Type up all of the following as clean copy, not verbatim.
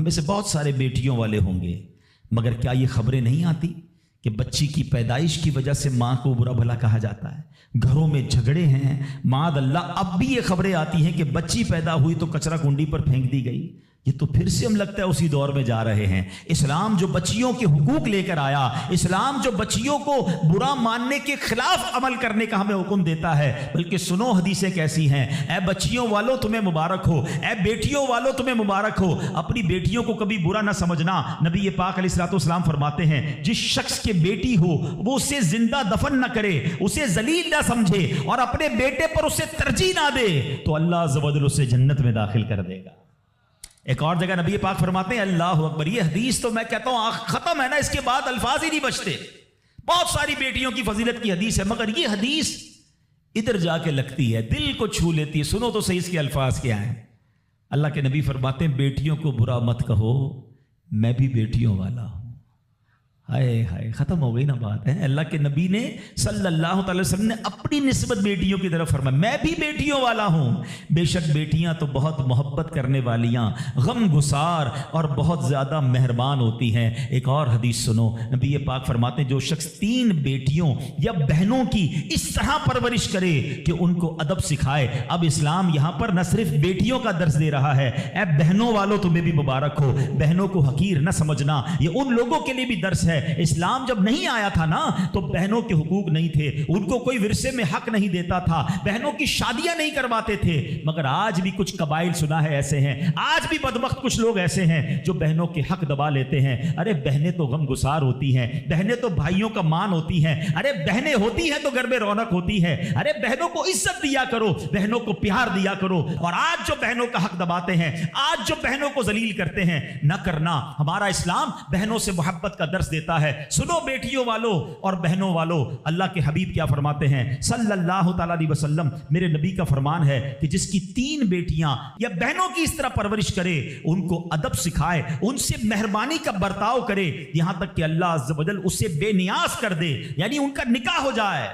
ہم میں سے بہت سارے بیٹیوں والے ہوں گے، مگر کیا یہ خبریں نہیں آتی کہ بچی کی پیدائش کی وجہ سے ماں کو برا بھلا کہا جاتا ہے، گھروں میں جھگڑے ہیں، معاذ اللہ اب بھی یہ خبریں آتی ہیں کہ بچی پیدا ہوئی تو کچرا کنڈی پر پھینک دی گئی۔ یہ تو پھر سے ہم لگتا ہے اسی دور میں جا رہے ہیں۔ اسلام جو بچیوں کے حقوق لے کر آیا، اسلام جو بچیوں کو برا ماننے کے خلاف عمل کرنے کا ہمیں حکم دیتا ہے، بلکہ سنو حدیثیں کیسی ہیں۔ اے بچیوں والو تمہیں مبارک ہو، اے بیٹیوں والو تمہیں مبارک ہو، اپنی بیٹیوں کو کبھی برا نہ سمجھنا۔ نبی پاک علیہ الصلوۃ والسلام فرماتے ہیں جس شخص کے بیٹی ہو وہ اسے زندہ دفن نہ کرے، اسے ذلیل نہ سمجھے اور اپنے بیٹے پر اسے ترجیح نہ دے تو اللہ عز و جل اسے جنت میں داخل کر دے گا۔ ایک اور جگہ نبی پاک فرماتے ہیں اللہ اکبر، یہ حدیث تو میں کہتا ہوں ختم ہے نا، اس کے بعد الفاظ ہی نہیں بچتے۔ بہت ساری بیٹیوں کی فضیلت کی حدیث ہے، مگر یہ حدیث ادھر جا کے لگتی ہے، دل کو چھو لیتی ہے۔ سنو تو صحیح اس کے الفاظ کیا ہیں۔ اللہ کے نبی فرماتے ہیں بیٹیوں کو برا مت کہو، میں بھی بیٹیوں والا ہوں۔ ہائے ہائے، ختم ہو گئی نا بات ہے۔ اللہ کے نبی نے صلی اللہ تعالی وسلم نے اپنی نسبت بیٹیوں کی طرف فرمایا میں بھی بیٹیوں والا ہوں۔ بے شک بیٹیاں تو بہت محبت کرنے والیاں، غم گسار اور بہت زیادہ مہربان ہوتی ہیں۔ ایک اور حدیث سنو، نبی پاک فرماتے ہیں جو شخص 3 بیٹیوں یا بہنوں کی اس طرح پرورش کرے کہ ان کو ادب سکھائے۔ اب اسلام یہاں پر نہ صرف بیٹیوں کا درس دے رہا ہے، اے بہنوں والوں تمہیں بھی مبارک ہو، بہنوں کو حقیر نہ سمجھنا، یہ ان لوگوں کے لیے بھی درس ہے۔ اسلام جب نہیں آیا تھا نا تو بہنوں کے حقوق نہیں تھے، ان کو کوئی ورثے میں حق نہیں دیتا تھا، بہنوں کی شادیاں نہیں کرواتے تھے۔ مگر آج بھی کچھ قبائل سنا ہے ایسے ہیں، آج بھی بدبخت کچھ لوگ ایسے ہیں جو بہنوں کے حق دبا لیتے ہیں۔ ارے بہنیں تو غم گسار ہوتی ہیں، بہنیں تو بھائیوں کا مان ہوتی ہیں، ارے بہنیں ہوتی ہیں تو گھر میں رونق ہوتی ہے۔ ارے بہنوں کو عزت دیا کرو، بہنوں کو پیار دیا کرو۔ اور آج جو بہنوں کا حق دباتے ہیں، آج جو بہنوں کو ذلیل کرتے ہیں، نہ کرنا۔ ہمارا اسلام بہنوں سے محبت کا درس دیتا ہے۔ سنو بیٹیوں والو اور بہنوں والو، اللہ کے حبیب کیا فرماتے ہیں صلی اللہ تعالی علیہ وسلم، میرے نبی کا فرمان ہے کہ جس کی 3 بیٹیاں یا بہنوں کی اس طرح پرورش کرے، ان کو ادب سکھائے، ان سے مہربانی کا برتاؤ کرے، یہاں تک کہ اللہ عز و جل اسے بے نیاز کر دے، یعنی ان کا نکاح ہو جائے،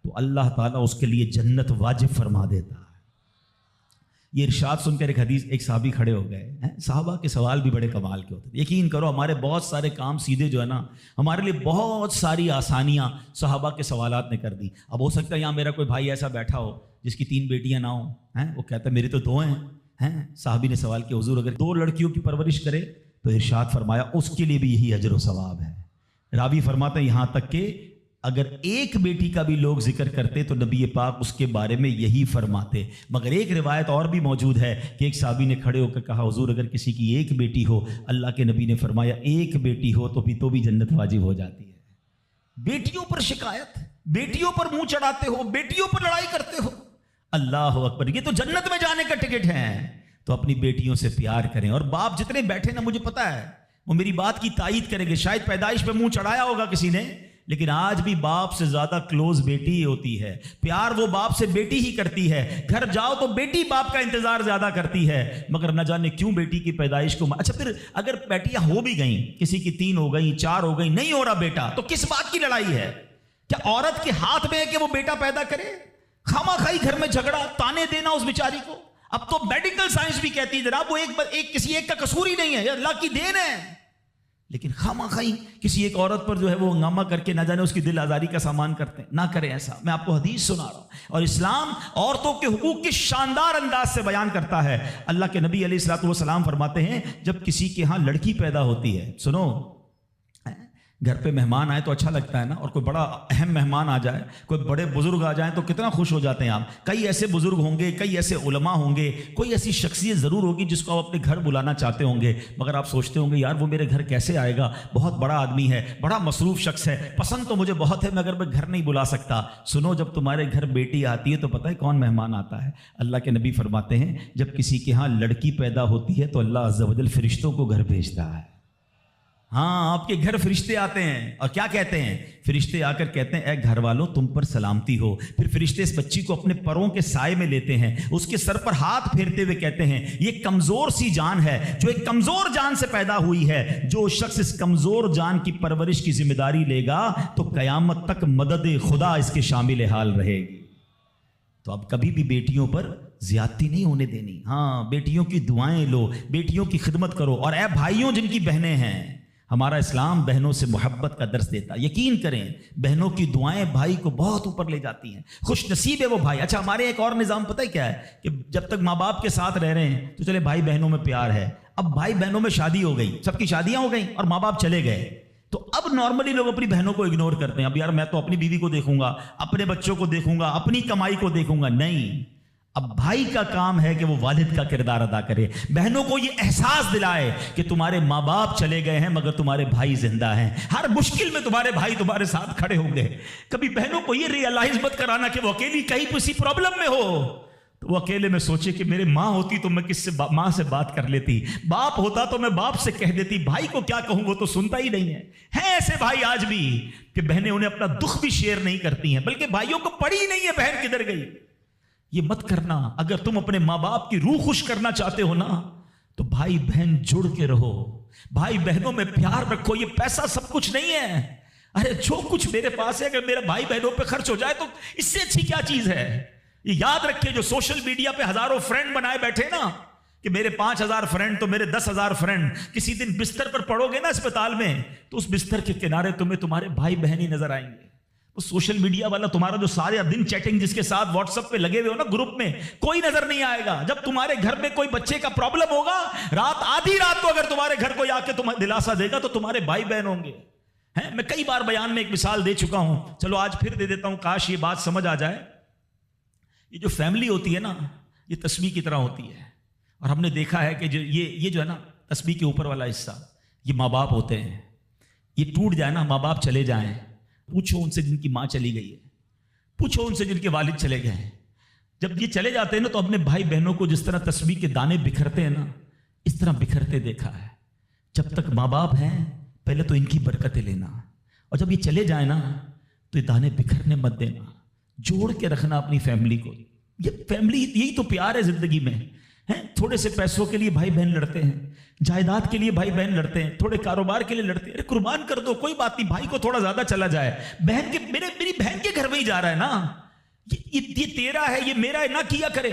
تو اللہ تعالیٰ اس کے لیے جنت واجب فرما دیتا ہے۔ یہ ارشاد سن کر ایک صحابی کھڑے ہو گئے۔ صحابہ کے سوال بھی بڑے کمال کے ہوتے ہیں۔ یقین کرو ہمارے بہت سارے کام سیدھے جو ہے نا، ہمارے لیے بہت ساری آسانیاں صحابہ کے سوالات نے کر دی۔ اب ہو سکتا ہے یہاں میرا کوئی بھائی ایسا بیٹھا ہو جس کی 3 بیٹیاں نہ ہوں، وہ کہتا ہے میری تو 2 ہیں۔ صحابی نے سوال کیا حضور اگر 2 لڑکیوں کی پرورش کرے تو ارشاد فرمایا اس کے لیے بھی یہی اجر و ثواب ہے۔ راوی فرماتے ہیں یہاں تک کہ اگر ایک بیٹی کا بھی لوگ ذکر کرتے تو نبی پاک اس کے بارے میں یہی فرماتے۔ مگر ایک روایت اور بھی موجود ہے کہ ایک صحابی نے کھڑے ہو کر کہا حضور اگر کسی کی 1 بیٹی ہو، اللہ کے نبی نے فرمایا 1 بیٹی ہو تو بھی جنت واجب ہو جاتی ہے۔ بیٹیوں پر شکایت، بیٹیوں پر منہ چڑھاتے ہو، بیٹیوں پر لڑائی کرتے ہو، اللہ اکبر، یہ تو جنت میں جانے کا ٹکٹ ہے۔ تو اپنی بیٹیوں سے پیار کریں۔ اور باپ جتنے بیٹھے نا، مجھے پتا ہے وہ میری بات کی تائید کریں گے، شاید پیدائش پہ منہ چڑھایا ہوگا کسی نے، لیکن آج بھی باپ سے زیادہ کلوز بیٹی ہی ہوتی ہے، پیار وہ باپ سے بیٹی ہی کرتی ہے۔ گھر جاؤ تو بیٹی باپ کا انتظار زیادہ کرتی ہے، مگر نہ جانے کیوں بیٹی کی پیدائش کو اچھا پھر اگر بیٹیاں ہو بھی گئیں، کسی کی 3 ہو گئیں، 4 ہو گئیں، نہیں ہو رہا بیٹا، تو کس بات کی لڑائی ہے؟ کیا عورت کے ہاتھ میں ہے کہ وہ بیٹا پیدا کرے؟ خواہ خواہی گھر میں جھگڑا، تانے دینا اس بیچاری کو۔ اب تو میڈیکل سائنس بھی کہتی ہے جناب وہ کسی ایک کا قصور ہی نہیں ہے، یہ اللہ کی دین ہے، لیکن خواہ کسی ایک عورت پر جو ہے وہ ہنگامہ کر کے نہ جانے اس کی دل آزاری کا سامان کرتے ہیں۔ نہ کریں ایسا، میں آپ کو حدیث سنا رہا ہوں، اور اسلام عورتوں کے حقوق کی شاندار انداز سے بیان کرتا ہے۔ اللہ کے نبی علیہ الصلوۃ والسلام فرماتے ہیں جب کسی کے ہاں لڑکی پیدا ہوتی ہے، سنو گھر پہ مہمان آئے تو اچھا لگتا ہے نا، اور کوئی بڑا اہم مہمان آ جائے، کوئی بڑے بزرگ آ جائیں تو کتنا خوش ہو جاتے ہیں آپ۔ کئی ایسے بزرگ ہوں گے، کئی ایسے علماء ہوں گے، کوئی ایسی شخصیت ضرور ہوگی جس کو آپ اپنے گھر بلانا چاہتے ہوں گے، مگر آپ سوچتے ہوں گے یار وہ میرے گھر کیسے آئے گا، بہت بڑا آدمی ہے، بڑا مصروف شخص ہے، پسند تو مجھے بہت ہے مگر میں گھر نہیں بلا سکتا۔ سنو جب تمہارے گھر بیٹی آتی ہے تو پتہ ہے کون مہمان آتا ہے؟ اللہ کے نبی فرماتے ہیں جب کسی کے ہاں لڑکی پیدا ہوتی ہے تو اللہ عز و جل فرشتوں کو گھر بھیجتا ہے۔ ہاں آپ کے گھر فرشتے آتے ہیں، اور کیا کہتے ہیں؟ فرشتے آ کر کہتے ہیں اے گھر والوں تم پر سلامتی ہو۔ پھر فرشتے اس بچی کو اپنے پروں کے سائے میں لیتے ہیں، اس کے سر پر ہاتھ پھیرتے ہوئے کہتے ہیں یہ کمزور سی جان ہے جو ایک کمزور جان سے پیدا ہوئی ہے، جو شخص اس کمزور جان کی پرورش کی ذمہ داری لے گا تو قیامت تک مدد خدا اس کے شامل حال رہے گی۔ تو اب کبھی بھی بیٹیوں پر زیادتی نہیں ہونے دینی. ہاں بیٹیوں کی دعائیں لو, بیٹیوں کی خدمت کرو. اور اے بھائیوں جن کی بہنیں ہیں, ہمارا اسلام بہنوں سے محبت کا درس دیتا ہے. یقین کریں بہنوں کی دعائیں بھائی کو بہت اوپر لے جاتی ہیں. خوش نصیب ہے وہ بھائی. اچھا ہمارے ایک اور نظام پتہ ہے کیا ہے کہ جب تک ماں باپ کے ساتھ رہ رہے ہیں تو چلے بھائی بہنوں میں پیار ہے. اب بھائی بہنوں میں شادی ہو گئی, سب کی شادیاں ہو گئیں اور ماں باپ چلے گئے, تو اب نارملی لوگ اپنی بہنوں کو اگنور کرتے ہیں. اب یار میں تو اپنی بیوی کو دیکھوں گا, اپنے بچوں کو دیکھوں گا, اپنی کمائی کو دیکھوں گا. نہیں, اب بھائی کا کام ہے کہ وہ والد کا کردار ادا کرے, بہنوں کو یہ احساس دلائے کہ تمہارے ماں باپ چلے گئے ہیں مگر تمہارے بھائی زندہ ہیں, ہر مشکل میں تمہارے بھائی تمہارے ساتھ کھڑے ہوں گے. کبھی بہنوں کو یہ ریئلائز مت کرانا کہ وہ اکیلی کہیں کسی پرابلم میں ہو تو وہ اکیلے میں سوچے کہ میرے ماں ہوتی تو میں کس سے ماں سے بات کر لیتی, باپ ہوتا تو میں باپ سے کہہ دیتی, بھائی کو کیا کہوں وہ تو سنتا ہی نہیں ہے. ہیں ایسے بھائی آج بھی کہ بہنیں انہیں اپنا دکھ بھی شیئر نہیں کرتی ہیں, بلکہ بھائیوں کو پڑی ہی نہیں ہے بہن کدھر گئی. یہ مت کرنا. اگر تم اپنے ماں باپ کی روح خوش کرنا چاہتے ہو نا تو بھائی بہن جڑ کے رہو, بھائی بہنوں میں پیار رکھو. یہ پیسہ سب کچھ نہیں ہے. ارے جو کچھ میرے پاس ہے اگر میرا بھائی بہنوں پہ خرچ ہو جائے تو اس سے اچھی کیا چیز ہے. یہ یاد رکھے جو سوشل میڈیا پہ ہزاروں فرینڈ بنائے بیٹھے نا کہ میرے 5,000 فرینڈ تو میرے 10,000 فرینڈ, کسی دن بستر پر پڑو گے نا اسپتال میں تو اس بستر کے کنارے تمہیں تمہارے بھائی بہن ہی نظر آئیں گے. وہ سوشل میڈیا والا تمہارا جو سارے دن چیٹنگ جس کے ساتھ واٹس ایپ پہ لگے ہوئے ہو نا گروپ میں, کوئی نظر نہیں آئے گا. جب تمہارے گھر میں کوئی بچے کا پرابلم ہوگا رات آدھی رات کو اگر تمہارے گھر کوئی آ کے تمہیں دلاسا دے گا تو تمہارے بھائی بہن ہوں گے. میں کئی بار بیان میں ایک مثال دے چکا ہوں, چلو آج پھر دے دیتا ہوں, کاش یہ بات سمجھ آ جائے. یہ جو فیملی ہوتی ہے نا یہ تسبیح کی طرح ہوتی ہے, اور ہم نے دیکھا ہے کہ یہ جو ہے نا تسبیح کے اوپر والا حصہ یہ ماں باپ ہوتے ہیں. یہ ٹوٹ جائے نا, ماں باپ چلے جائیں, پوچھو ان سے جن کی ماں چلی گئی ہے, پوچھو ان سے جن کے والد چلے گئے ہیں. جب یہ چلے جاتے ہیں نا تو اپنے بھائی بہنوں کو جس طرح تسبیح کے دانے بکھرتے ہیں نا اس طرح بکھرتے دیکھا ہے. جب تک ماں باپ ہیں پہلے تو ان کی برکتیں لینا, اور جب یہ چلے جائیں نا تو یہ دانے بکھرنے مت دینا, جوڑ کے رکھنا اپنی فیملی کو. یہ فیملی یہی تو پیار ہے زندگی میں. تھوڑے سے پیسوں کے لیے بھائی بہن لڑتے ہیں, جائیداد کے لیے بھائی بہن لڑتے ہیں, تھوڑے کاروبار کے لیے لڑتے ہیں. ارے قربان کر دو, کوئی بات نہیں, بھائی کو تھوڑا زیادہ چلا جائے, بہن کے میری بہن کے گھر میں ہی جا رہا ہے نا, یہ تیرا ہے یہ میرا ہے, نہ کیا کرے.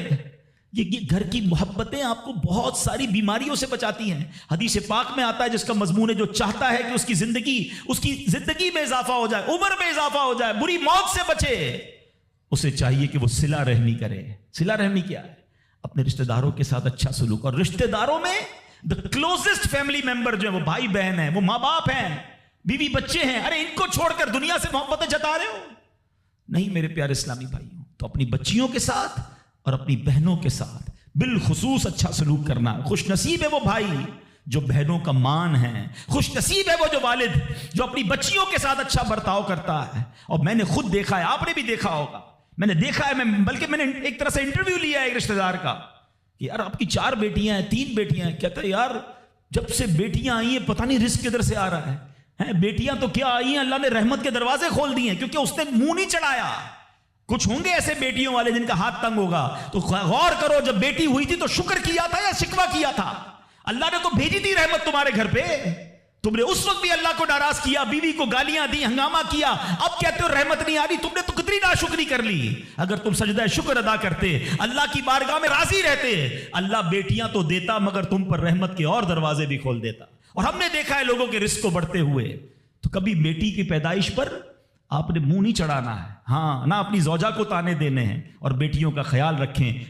یہ گھر کی محبتیں آپ کو بہت ساری بیماریوں سے بچاتی ہیں. حدیث پاک میں آتا ہے جس کا مضمون ہے جو چاہتا ہے کہ اس کی زندگی میں اضافہ ہو جائے, عمر میں اضافہ ہو جائے, بری موت سے بچے, اسے چاہیے کہ وہ صلہ رحمی کرے. صلہ رحمی کیا ہے؟ اپنے رشتہ داروں کے ساتھ اچھا سلوک. اور رشتہ داروں میں the closest family member جو ہے وہ بھائی بہن ہیں, وہ ماں باپ ہیں, بیوی بچے ہیں. ارے ان کو چھوڑ کر دنیا سے محبتیں جتا رہے ہو؟ نہیں میرے پیارے اسلامی بھائیوں, تو اپنی بچیوں کے ساتھ اور اپنی بہنوں کے ساتھ بالخصوص اچھا سلوک کرنا. خوش نصیب ہے وہ بھائی جو بہنوں کا مان ہے, خوش نصیب ہے وہ جو والد جو اپنی بچیوں کے ساتھ اچھا برتاؤ کرتا ہے. اور میں نے خود دیکھا ہے, آپ نے بھی دیکھا ہوگا, میں نے دیکھا ہے, بلکہ میں نے ایک طرح سے انٹرویو لیا ہے ایک رشتہ دار کا کہ یار آپ کی 4 بیٹیاں ہیں, 3 بیٹیاں ہیں. کہتا ہے یار جب سے بیٹیاں آئی ہیں پتہ نہیں رزق کدھر سے آ رہا ہے. بیٹیاں تو کیا آئی ہیں, اللہ نے رحمت کے دروازے کھول دیے ہیں, کیونکہ اس نے منہ نہیں چڑھایا. کچھ ہوں گے ایسے بیٹیوں والے جن کا ہاتھ تنگ ہوگا, تو غور کرو جب بیٹی ہوئی تھی تو شکر کیا تھا یا شکوہ کیا تھا؟ اللہ نے تو بھیجی تھی رحمت تمہارے گھر پہ, تم نے اس وقت بھی اللہ کو ناراض کیا, بیوی کو گالیاں دی, ہنگامہ کیا, اب کہتے ہو رحمت نہیں آ رہی. تم نے تو کتنی ناشکری کر لی. اگر تم سجدہ شکر ادا کرتے, اللہ کی بارگاہ میں راضی رہتے, اللہ بیٹیاں تو دیتا مگر تم پر رحمت کے اور دروازے بھی کھول دیتا. اور ہم نے دیکھا ہے لوگوں کے رزق کو بڑھتے ہوئے. تو کبھی بیٹی کی پیدائش پر آپ نے منہ نہیں چڑھانا ہے, ہاں نہ اپنی زوجہ کو تانے دینے ہیں, اور بیٹیوں کا خیال رکھیں.